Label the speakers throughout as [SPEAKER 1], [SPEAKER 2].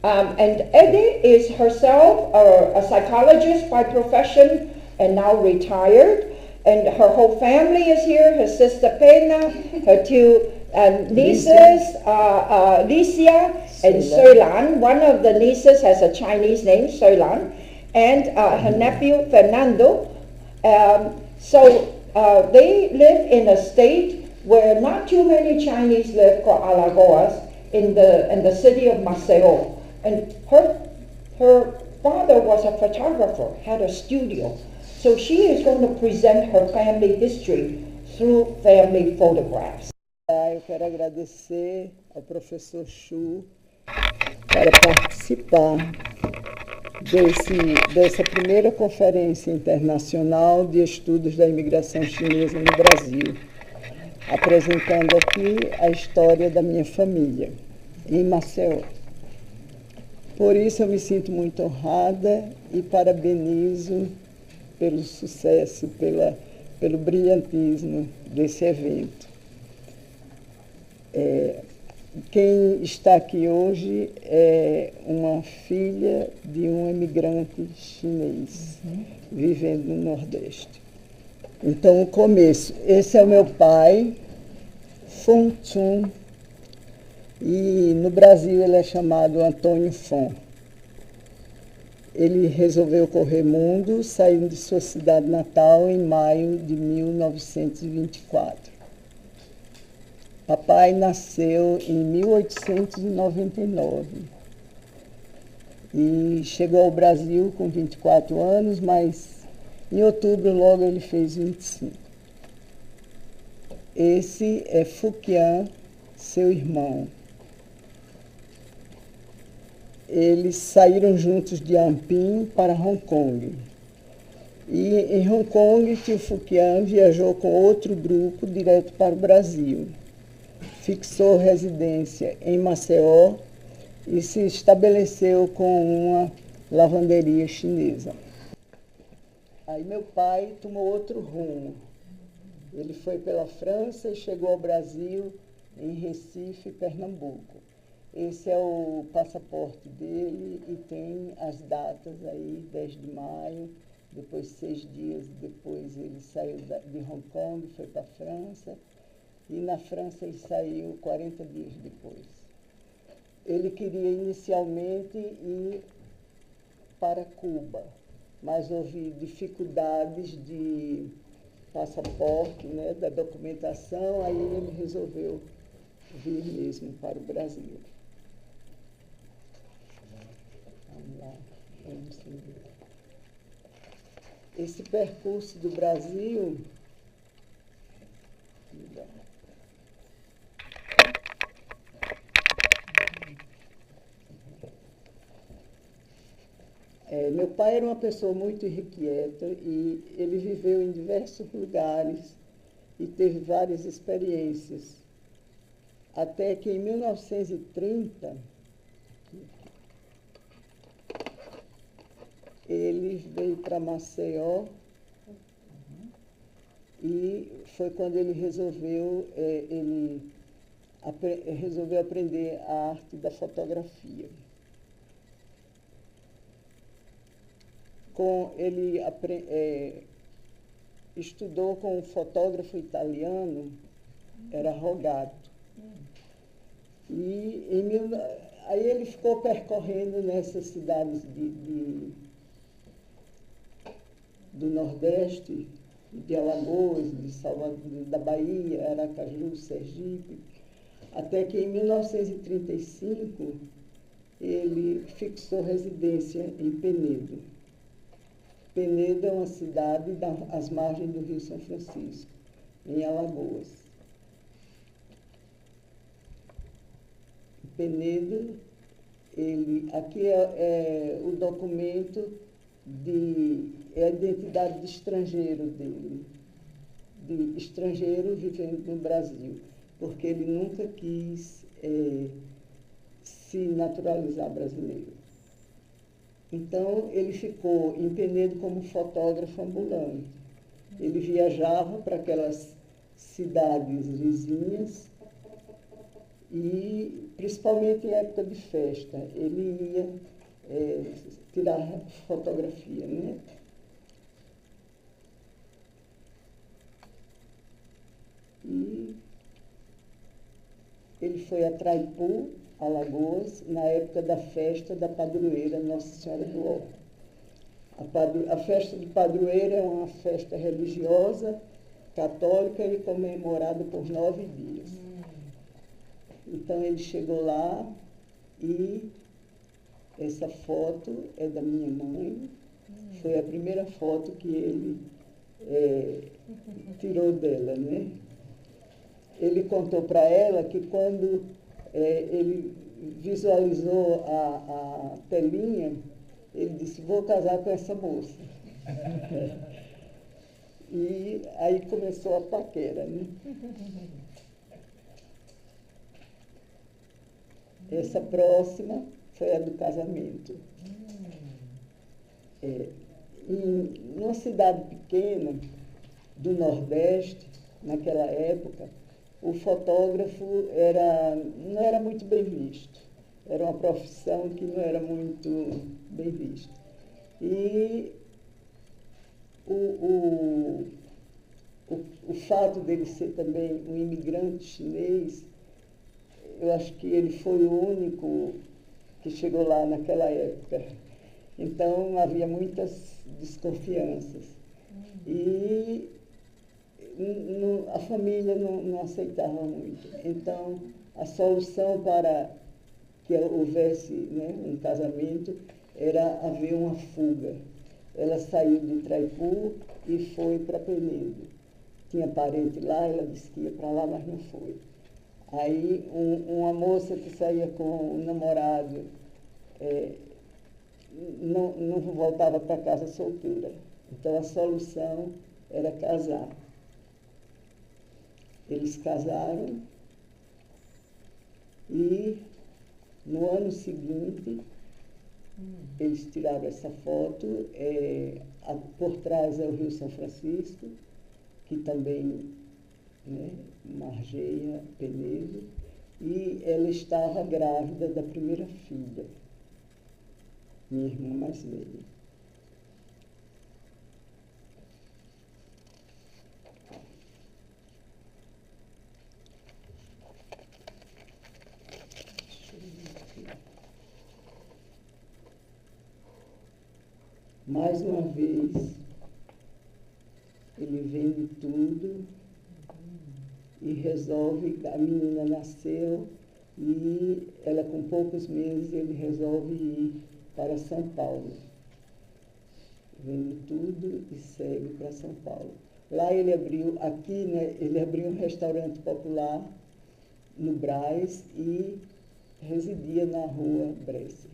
[SPEAKER 1] And Eddie is herself a psychologist by profession and now retired. And her whole family is here, her sister Pena, her two nieces, Licia and Soilan. One of the nieces has a Chinese name, Soilan, and her nephew Fernando. So they live in a state where not too many Chinese live, called Alagoas, in the city of Maceió. And her father was a photographer, had a studio. So she is going to present her family history through family photographs.
[SPEAKER 2] Eu quero agradecer ao professor Chu para participar dessa primeira conferência internacional de estudos da imigração chinesa no Brasil, apresentando aqui a história da minha família, em Maceió. Por isso eu me sinto muito honrada e parabenizo pelo sucesso, pelo brilhantismo desse evento. Quem está aqui hoje é uma filha de um imigrante chinês, vivendo no Nordeste. Então, o começo. Esse é o meu pai, Fong Chun, e no Brasil ele é chamado Antônio Fong. Ele resolveu correr mundo, saindo de sua cidade natal em maio de 1924. Papai nasceu em 1899 e chegou ao Brasil com 24 anos, mas em outubro logo ele fez 25. Esse é Fuquian, seu irmão. Eles saíram juntos de Ampim para Hong Kong. E em Hong Kong, tio Fuquian viajou com outro grupo direto para o Brasil. Fixou residência em Maceió e se estabeleceu com uma lavanderia chinesa. Aí meu pai tomou outro rumo. Ele foi pela França e chegou ao Brasil em Recife, Pernambuco. Esse é o passaporte dele e tem as datas aí, 10 de maio, depois 6 dias depois ele saiu de Hong Kong, foi para a França, e na França ele saiu 40 dias depois. Ele queria inicialmente ir para Cuba, mas houve dificuldades de passaporte, né, da documentação, aí ele resolveu vir mesmo para o Brasil. Vamos lá, vamos ver. Esse percurso do Brasil... meu pai era uma pessoa muito irrequieta e ele viveu em diversos lugares e teve várias experiências. Até que em 1930, ele veio para Maceió e foi quando ele resolveu aprender a arte da fotografia. Ele estudou com um fotógrafo italiano, era Rogato. E aí ele ficou percorrendo nessas cidades do Nordeste, de Alagoas, de Salvador, da Bahia, Aracaju, Sergipe, até que em 1935 ele fixou residência em Penedo. Penedo é uma cidade às margens do Rio São Francisco, em Alagoas. Penedo, aqui é o documento é a identidade de estrangeiro dele, de estrangeiro vivendo no Brasil, porque ele nunca quis se naturalizar brasileiro. Então, ele ficou em Penedo como fotógrafo ambulante. Ele viajava para aquelas cidades vizinhas E principalmente em época de festa, ele ia tirar fotografia, né? E ele foi a Traipu, Alagoas, na época da festa da padroeira Nossa Senhora do Ó. A festa de padroeira é uma festa religiosa, católica e comemorada por 9 dias. Então ele chegou lá e essa foto é da minha mãe. Foi a primeira foto que ele tirou dela, né? Ele contou para ela que quando ele visualizou a telinha, ele disse, vou casar com essa moça. E aí começou a paquera, né? Essa próxima foi a do casamento. Numa cidade pequena do Nordeste, naquela época, o fotógrafo não era muito bem visto. Era uma profissão que não era muito bem vista. E o fato dele ser também um imigrante chinês, eu acho que ele foi o único que chegou lá naquela época. Então havia muitas desconfianças. E a família não aceitava muito. Então a solução para que houvesse, né, um casamento era haver uma fuga. Ela saiu de Traipu e foi para Penedo. Tinha parente lá, ela disse que ia para lá, mas não foi. Aí uma moça que saía com o namorado não voltava para casa solteira. Então a solução era casar. Eles casaram e no ano seguinte eles tiraram essa foto. Por trás é o Rio São Francisco, que também, né, margeia Penedo, e ela estava grávida da primeira filha, minha irmã mais velha. Mais uma vez, ele vende tudo e resolve, a menina nasceu e ela com poucos meses ele resolve ir para São Paulo. Vende tudo e segue para São Paulo. Lá ele abriu, aqui, né, ele abriu um restaurante popular no Brás e residia na rua Brescia.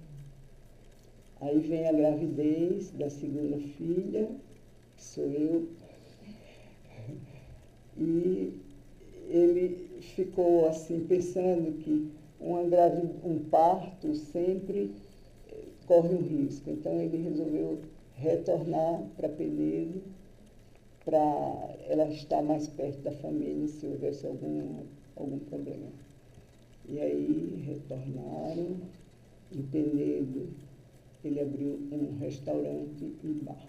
[SPEAKER 2] Aí vem a gravidez da segunda filha, que sou eu, e ele ficou assim pensando que um parto sempre corre um risco. Então ele resolveu retornar para Penedo para ela estar mais perto da família se houvesse algum problema. E aí retornaram. Em Penedo ele abriu um restaurante e bar.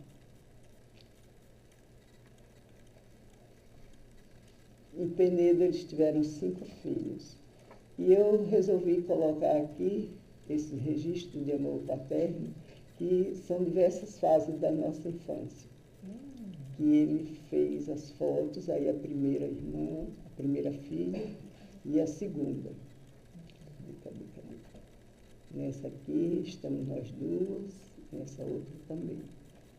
[SPEAKER 2] Em Penedo eles tiveram 5 filhos. E eu resolvi colocar aqui esse registro de amor paterno, que são diversas fases da nossa infância. Que ele fez as fotos, aí a primeira irmã, a primeira filha e a segunda. Cadê? Nessa aqui estamos nós duas, nessa outra também.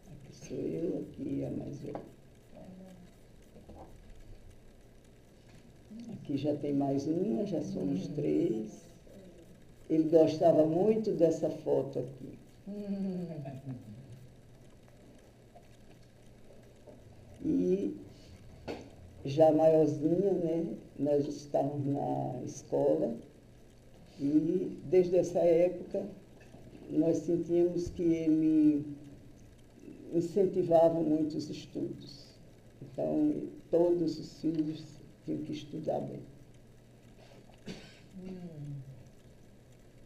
[SPEAKER 2] Aqui sou eu, aqui a mais velha. Aqui já tem mais uma, já somos 3. Ele gostava muito dessa foto aqui. E já maiorzinha, né, nós estávamos na escola e desde essa época nós sentíamos que ele incentivava muito os estudos. Então, todos os filhos tinham que estudar bem.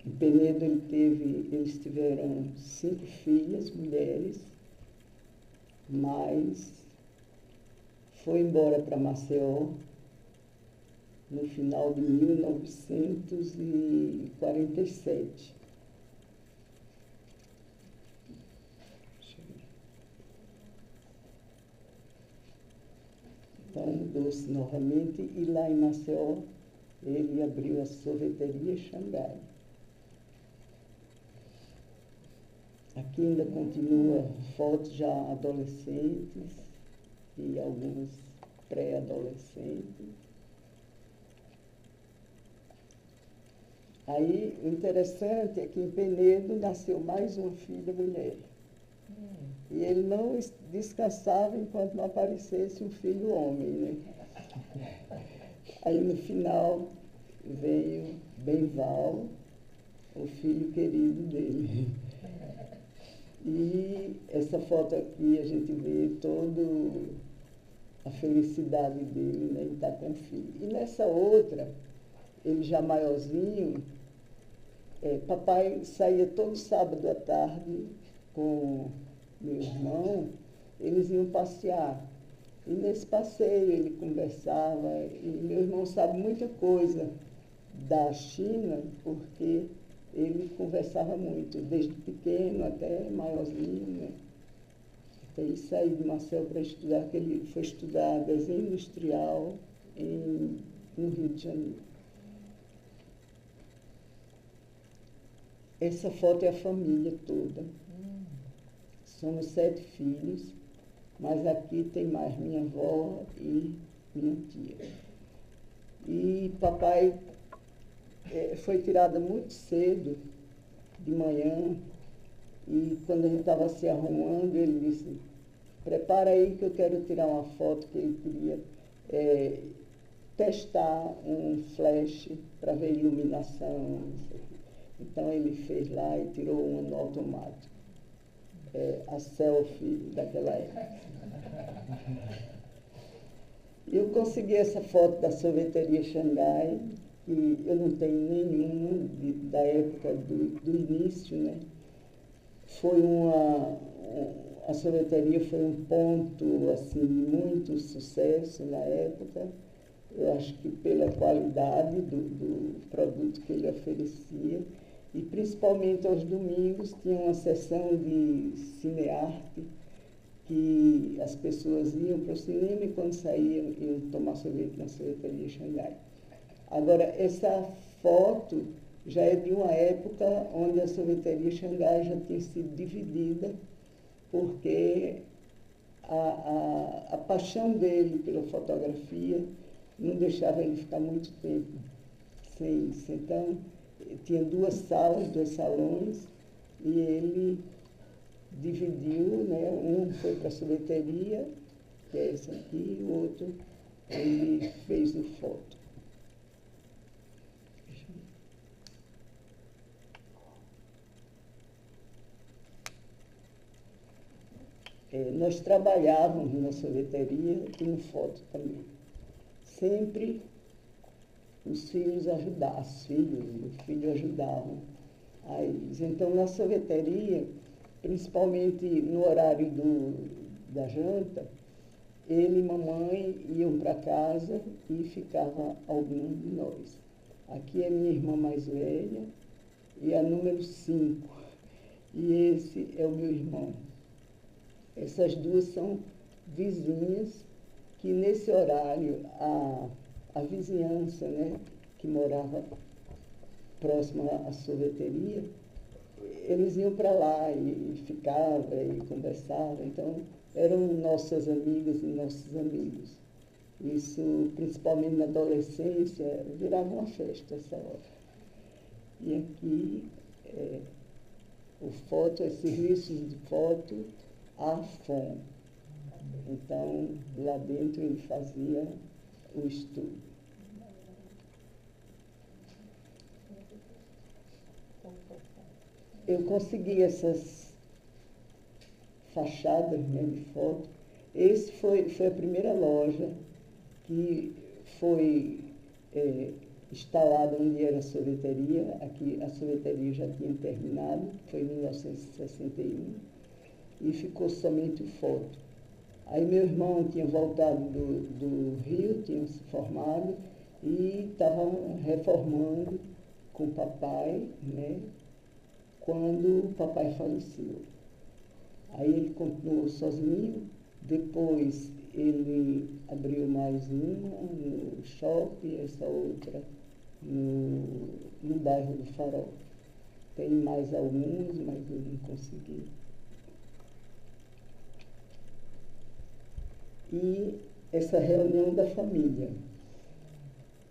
[SPEAKER 2] Em Penedo eles tiveram 5 filhas, mulheres, mas foi embora para Maceió no final de 1947. Então mudou-se novamente e lá em Maceió ele abriu a sorveteria Xangai. Aqui ainda continua fotos já adolescentes e algumas pré-adolescentes. Aí o interessante é que em Penedo nasceu mais uma filha mulher. E ele não descansava enquanto não aparecesse um filho homem, né? Aí no final veio Benval, o filho querido dele. E essa foto aqui a gente vê toda a felicidade dele, né, em estar com o filho. E nessa outra, ele já maiorzinho, papai saía todo sábado à tarde com meu irmão, eles iam passear. E nesse passeio ele conversava, e meu irmão sabe muita coisa da China, porque ele conversava muito, desde pequeno até maiorzinho, né? Até ele sair de Maceió para estudar, que ele foi estudar desenho industrial no Rio de Janeiro. Essa foto é a família toda. Somos 7 filhos, mas aqui tem mais minha avó e minha tia. E papai foi tirado muito cedo, de manhã, e quando a gente estava se arrumando, ele disse, prepara aí que eu quero tirar uma foto, que ele queria testar um flash para ver iluminação, não sei. Então ele fez lá e tirou uma no automático. A selfie daquela época. Eu consegui essa foto da sorveteria Xangai, que eu não tenho nenhuma da época do início, né? A sorveteria foi um ponto assim, de muito sucesso na época. Eu acho que pela qualidade do produto que ele oferecia. E principalmente aos domingos tinha uma sessão de cinearte, que as pessoas iam para o cinema e quando saíam iam tomar sorvete na sorveteria Xangai. Agora, essa foto já é de uma época onde a sorveteria Xangai já tinha sido dividida, porque a paixão dele pela fotografia não deixava ele ficar muito tempo sem isso. Então, tinha 2 salas, 2 salões, e ele dividiu, né? Um foi para a sorveteria, que é esse aqui, e o outro ele fez o foto. Nós trabalhávamos na sorveteria e no foto também. Sempre os filhos ajudavam, os filhos ajudavam a eles. Então, na sorveteria, principalmente no horário da janta, ele e mamãe iam para casa e ficava algum de nós. Aqui é minha irmã mais velha e a número 5. E esse é o meu irmão. Essas 2 são vizinhas que nesse horário a vizinhança, né, que morava próxima à sorveteria, eles iam para lá e ficavam e conversavam. Então, eram nossas amigas e nossos amigos. Isso, principalmente na adolescência, virava uma festa essa hora. E aqui, o foto é serviços de foto à FOM. Então, lá dentro ele fazia o estudo. Eu consegui essas fachadas, né, de foto. Foi a primeira loja que foi instalada onde era a sorveteria. Aqui a sorveteria já tinha terminado, foi em 1961, e ficou somente o foto. Aí meu irmão tinha voltado do Rio, tinha se formado, e estava reformando com o papai, né, quando o papai faleceu. Aí ele continuou sozinho, depois ele abriu mais uma no shopping, essa outra no bairro do Farol. Tem mais alguns, mas eu não consegui. E essa reunião da família,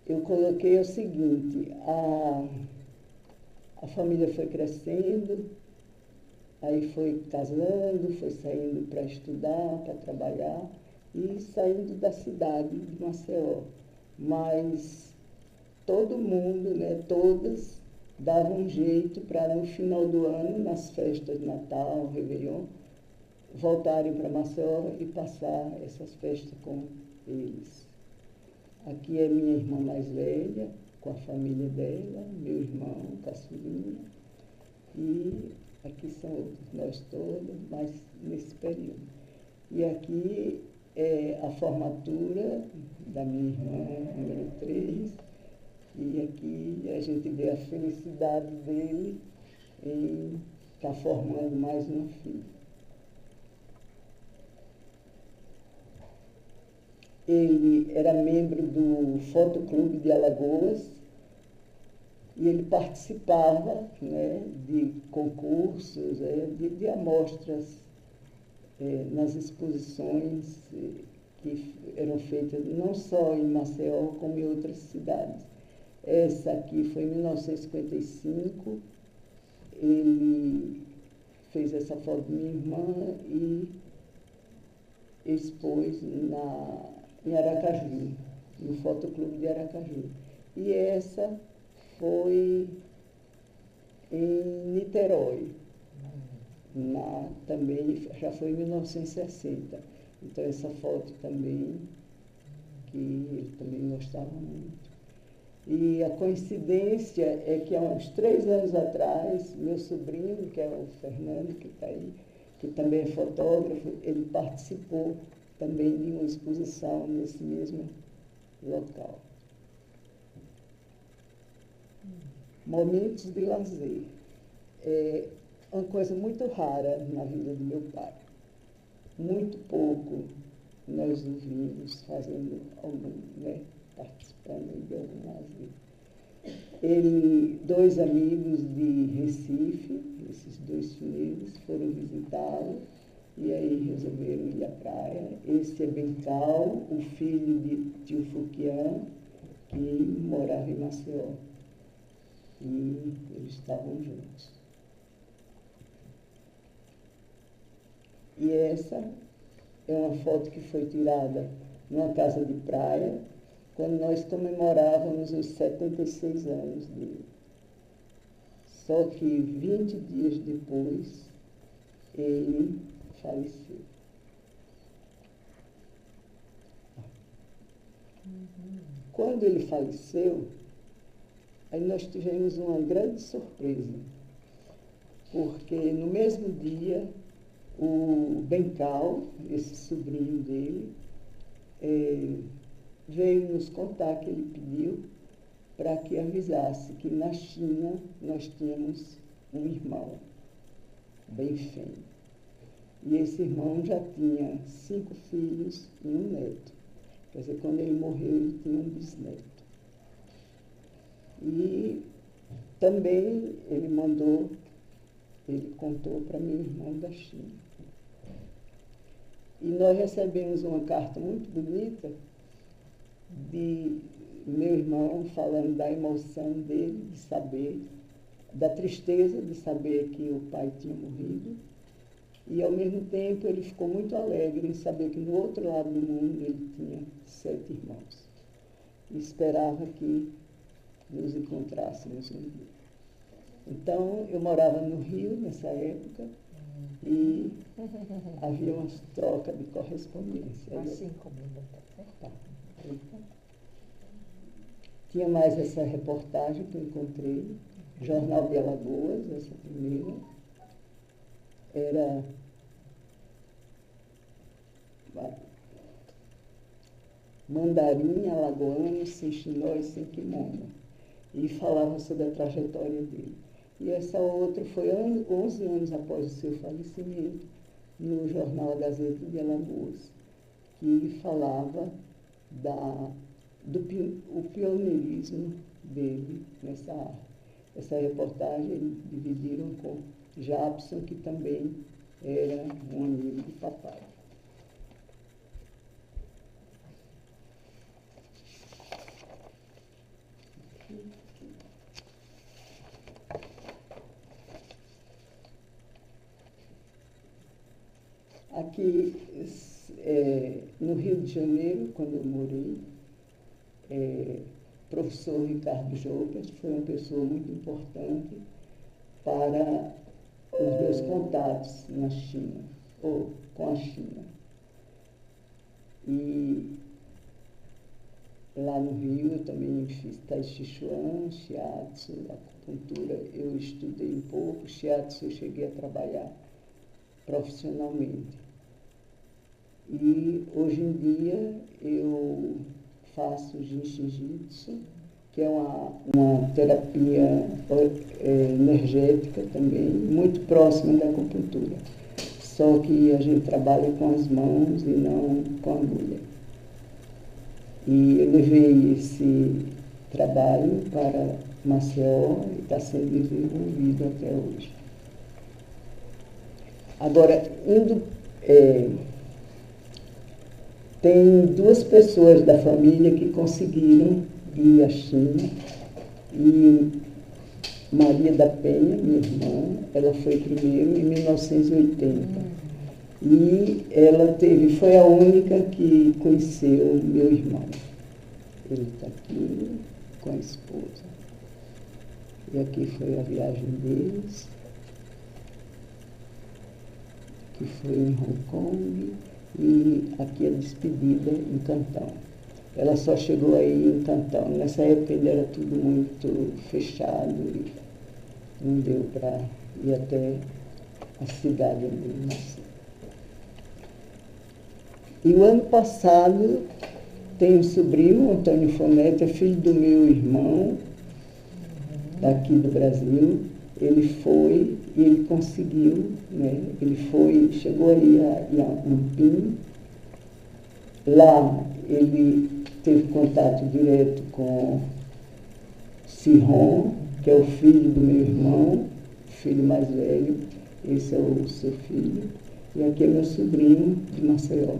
[SPEAKER 2] eu coloquei o seguinte: a família foi crescendo, aí foi casando, foi saindo para estudar, para trabalhar e saindo da cidade de Maceió. Mas todo mundo, né, todas, davam um jeito para no final do ano, nas festas de Natal, Réveillon, voltarem para Maceió e passar essas festas com eles. Aqui é minha irmã mais velha, com a família dela, meu irmão, caçulinha, e aqui são nós todos, mas nesse período. E aqui é a formatura da minha irmã, número 3, e aqui a gente vê a felicidade dele em estar formando mais uma filha. Ele era membro do Fotoclube de Alagoas e ele participava, né, de concursos, de amostras nas exposições que eram feitas não só em Maceió, como em outras cidades. Essa aqui foi em 1955, ele fez essa foto de minha irmã e expôs em Aracaju, no Fotoclube de Aracaju. E essa foi em Niterói, também já foi em 1960. Então essa foto também, que ele também gostava muito. E a coincidência é que há uns 3 anos atrás, meu sobrinho, que é o Fernando, que está aí, que também é fotógrafo, ele participou também de uma exposição nesse mesmo local. Momentos de lazer. É uma coisa muito rara na vida do meu pai. Muito pouco nós o vimos fazendo algum, né, participando de algum lazer. 2 amigos de Recife, esses 2 chineses, foram visitá-lo e aí resolveram ir à praia. Esse é Bencal, o filho de tio Fuquian, que morava em Maceió. E eles estavam juntos. E essa é uma foto que foi tirada numa casa de praia, quando nós comemorávamos os 76 anos dele. Só que 20 dias depois, ele faleceu. Quando ele faleceu, aí nós tivemos uma grande surpresa, porque no mesmo dia, o Bencal, esse sobrinho dele, veio nos contar que ele pediu para que avisasse que na China nós tínhamos um irmão, bem feio. E esse irmão já tinha 5 filhos e um neto. Quer dizer, quando ele morreu, ele tinha um bisneto. E também ele contou para meu irmão da China. E nós recebemos uma carta muito bonita de meu irmão falando da emoção dele, de saber, da tristeza de saber que o pai tinha morrido. E, ao mesmo tempo, ele ficou muito alegre em saber que, no outro lado do mundo, ele tinha 7 irmãos. E esperava que nos encontrássemos um dia. Então, eu morava no Rio, nessa época, e havia uma troca de correspondência.
[SPEAKER 3] Assim como eu também.
[SPEAKER 2] Tá. Tinha mais essa reportagem que eu encontrei, Jornal de Alagoas, essa primeira. Era mandarim alagoano, sem chinó e sem kimono. E falava sobre a trajetória dele. E essa outra foi 11 anos após o seu falecimento, no jornal A Gazeta de Alagoas, que falava do pioneirismo dele nessa arte. Essa reportagem eles dividiram com Japson, que também era um amigo do papai. Aqui, no Rio de Janeiro, quando eu morei, professor Ricardo Jobert foi uma pessoa muito importante para os meus contatos na China, ou com a China. E lá no Rio eu também fiz Tai Chi Chuan, Shiatsu, acupuntura eu estudei um pouco, Shiatsu eu cheguei a trabalhar profissionalmente. E hoje em dia eu faço Jiu-Jitsu, que é uma terapia energética também, muito próxima da acupuntura. Só que a gente trabalha com as mãos e não com a agulha. E eu levei esse trabalho para Maceió e está sendo desenvolvido até hoje. Agora, tem 2 pessoas da família que conseguiram ir à China. E Maria da Penha, minha irmã, ela foi primeiro em 1980. E ela foi a única que conheceu meu irmão. Ele está aqui com a esposa. E aqui foi a viagem deles, que foi em Hong Kong. E aqui a despedida em Cantão. Ela só chegou aí em Cantão. Nessa época ainda era tudo muito fechado e não deu para ir até a cidade onde ele nasceu. E o ano passado tem um sobrinho, Antônio Fonetti, é filho do meu irmão, daqui do Brasil. Ele foi e ele conseguiu, né? Chegou aí a Ampim. Lá ele teve contato direto com Sihon, que é o filho do meu irmão, o filho mais velho. Esse é o seu filho. E aqui é meu sobrinho de Maceió,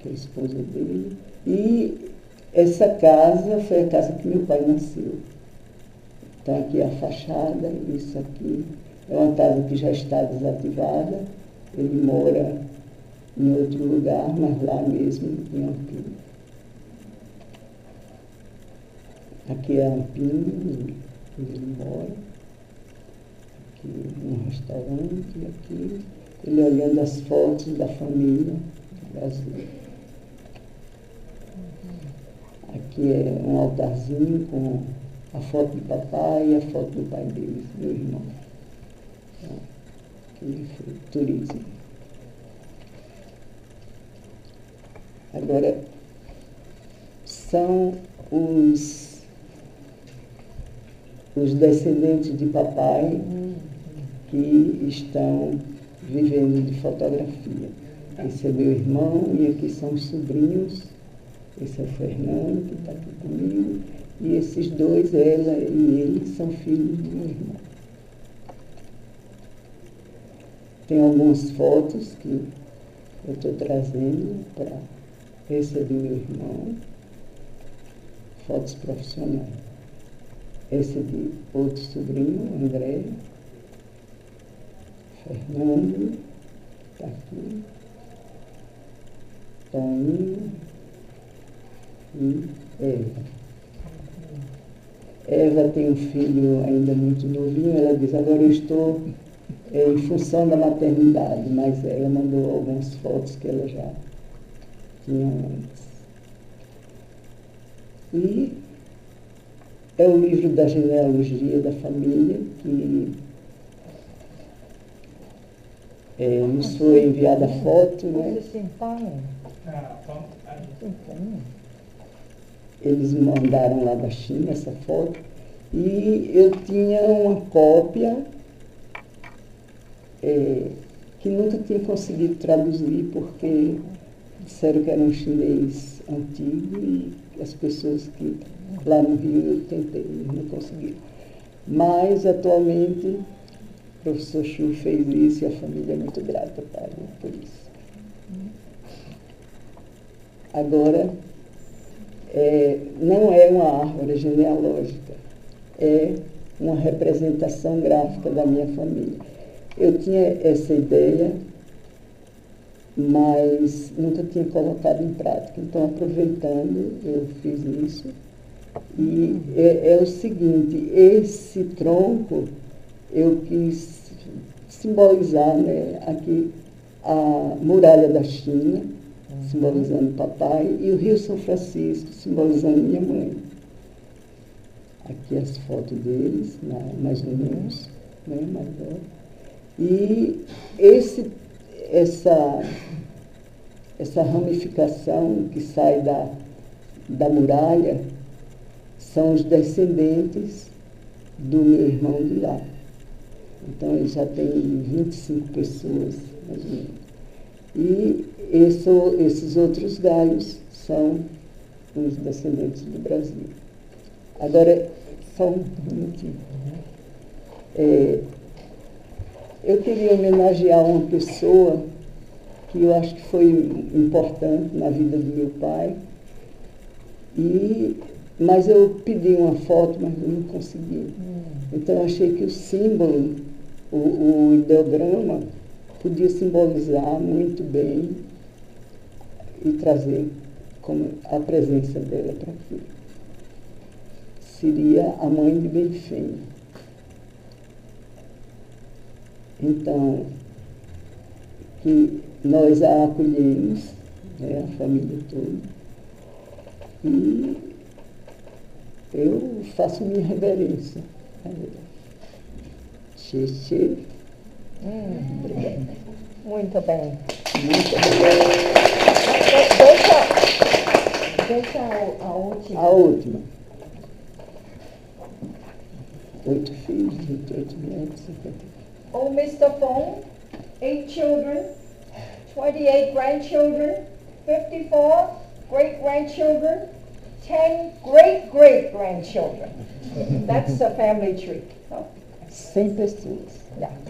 [SPEAKER 2] que é a esposa dele. E essa casa foi a casa que meu pai nasceu. Então aqui é a fachada, isso aqui é uma casa que já está desativada. Ele mora em outro lugar, mas lá mesmo em Ampim. Aqui é Ampim, onde ele mora. Aqui um restaurante, aqui ele olhando as fotos da família do Brasil. Aqui é um altarzinho com a foto do papai e a foto do pai dele, meu irmão. Aqui foi turismo. Agora, são os descendentes de papai que estão vivendo de fotografia. Esse é meu irmão e aqui são os sobrinhos. Esse é o Fernando, que está aqui comigo. E esses 2, ela e ele, são filhos do meu irmão. Tem algumas fotos que eu estou trazendo para receber meu irmão, fotos profissionais. Esse é de outro sobrinho, André, Fernando, está aqui, Toninho e Eva. Eva tem um filho ainda muito novinho, ela diz, agora eu estou em função da maternidade, mas ela mandou algumas fotos que ela já tinha antes. E é o livro da genealogia da família, que nos foi enviada a foto, né? Eles me mandaram lá da China essa foto. E eu tinha uma cópia que nunca tinha conseguido traduzir, porque disseram que era um chinês antigo e as pessoas que lá no Rio eu tentei, não consegui. Mas, atualmente, o professor Chu fez isso e a família é muito grata para ele por isso. Agora, não é uma árvore genealógica, é uma representação gráfica da minha família. Eu tinha essa ideia, mas nunca tinha colocado em prática. Então, aproveitando, eu fiz isso. E é o seguinte, esse tronco eu quis simbolizar, né, aqui a muralha da China, simbolizando papai, e o Rio São Francisco, simbolizando minha mãe. Aqui as fotos deles, mais ou menos, né, maior. E essa ramificação que sai da muralha são os descendentes do meu irmão de lá. Então, ele já tem 25 pessoas, mais ou menos. E esses outros galhos são os descendentes do Brasil. Agora, só um minutinho. Eu queria homenagear uma pessoa que eu acho que foi importante na vida do meu pai, mas eu pedi uma foto, mas eu não consegui. Então, eu achei que o símbolo, o ideograma, podia simbolizar muito bem e trazer como a presença dela para aqui. Seria a mãe de Benfim. Então, que nós a acolhemos, né, a família toda, e eu faço minha reverência. Xê. Obrigada.
[SPEAKER 1] Muito bem.
[SPEAKER 2] Muito obrigada.
[SPEAKER 1] Deixa a última.
[SPEAKER 2] A última. 8 filhos, 28 netos, 50.
[SPEAKER 1] Oh, Mr. Fong, 8 children, 28 grandchildren, 54 great-grandchildren, 10 great-great-grandchildren. That's a family tree. Oh.
[SPEAKER 2] 100 pessoas.
[SPEAKER 1] Yeah.